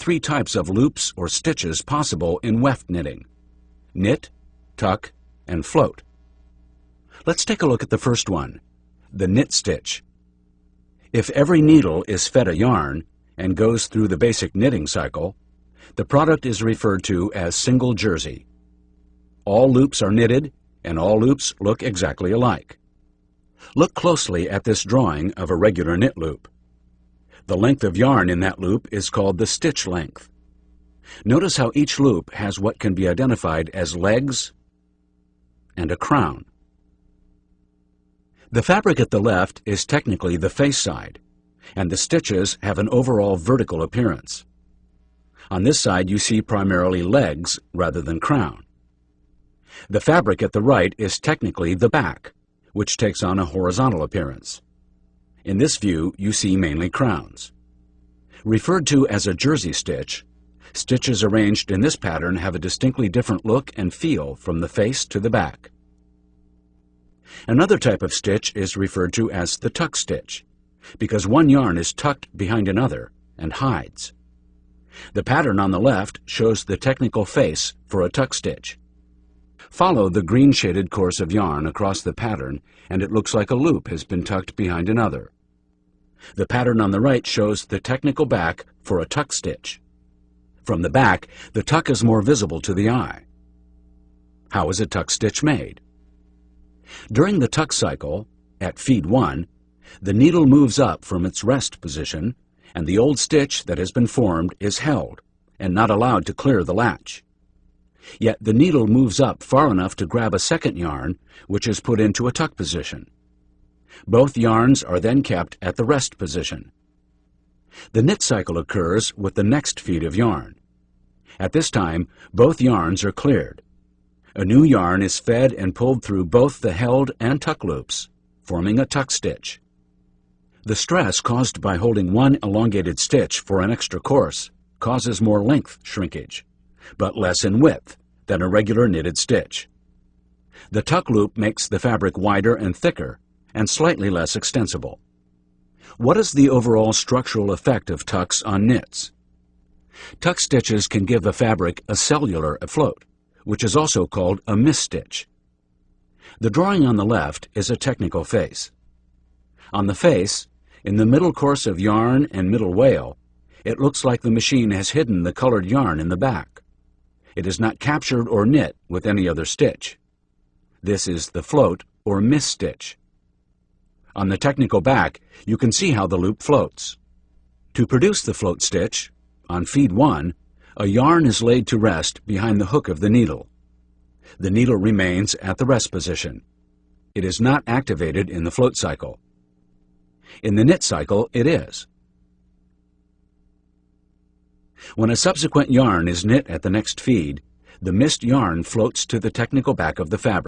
three types of loops or stitches possible in weft knitting: knit, tuck, and float. Let's take a look at the first one, the knit stitch. If every needle is fed a yarn and goes through the basic knitting cycle, the product is referred to as single jersey. All loops are knitted, and all loops look exactly alike. Look closely at this drawing of a regular knit loop. The length of yarn in that loop is called the stitch length. Notice how each loop has what can be identified as legs and a crown. The fabric at the left is technically the face side, and the stitches have an overall vertical appearance. On this side you see primarily legs rather than crown. The fabric at the right is technically the back, which takes on a horizontal appearance. In this view you see mainly crowns. Referred to as a jersey stitch, stitches arranged in this pattern have a distinctly different look and feel from the face to the back. Another type of stitch is referred to as the tuck stitch, because one yarn is tucked behind another and hides. The pattern on the left shows the technical face for a tuck stitch. Follow the green shaded course of yarn across the pattern and it looks like a loop has been tucked behind another. The pattern on the right shows the technical back for a tuck stitch. From the back, the tuck is more visible to the eye. How is a tuck stitch made? During the tuck cycle, at feed 1, the needle moves up from its rest position and the old stitch that has been formed is held and not allowed to clear the latch. Yet the needle moves up far enough to grab a second yarn, which is put into a tuck position. Both yarns are then kept at the rest position. The knit cycle occurs with the next feed of yarn. At this time, both yarns are cleared. A new yarn is fed and pulled through both the held and tuck loops, forming a tuck stitch. The stress caused by holding one elongated stitch for an extra course causes more length shrinkage, but less in width than a regular knitted stitch. The tuck loop makes the fabric wider and thicker and slightly less extensible. What is the overall structural effect of tucks on knits? Tuck stitches can give a fabric a cellular afloat, which is also called a misstitch. The drawing on the left is a technical face. On the face, in the middle course of yarn and middle wale, it looks like the machine has hidden the colored yarn in the back. It is not captured or knit with any other stitch. This is the float or misstitch. On the technical back, you can see how the loop floats. To produce the float stitch, on feed 1, a yarn is laid to rest behind the hook of the needle. The needle remains at the rest position. It is not activated in the float cycle. In the knit cycle, it is. When a subsequent yarn is knit at the next feed, the missed yarn floats to the technical back of the fabric.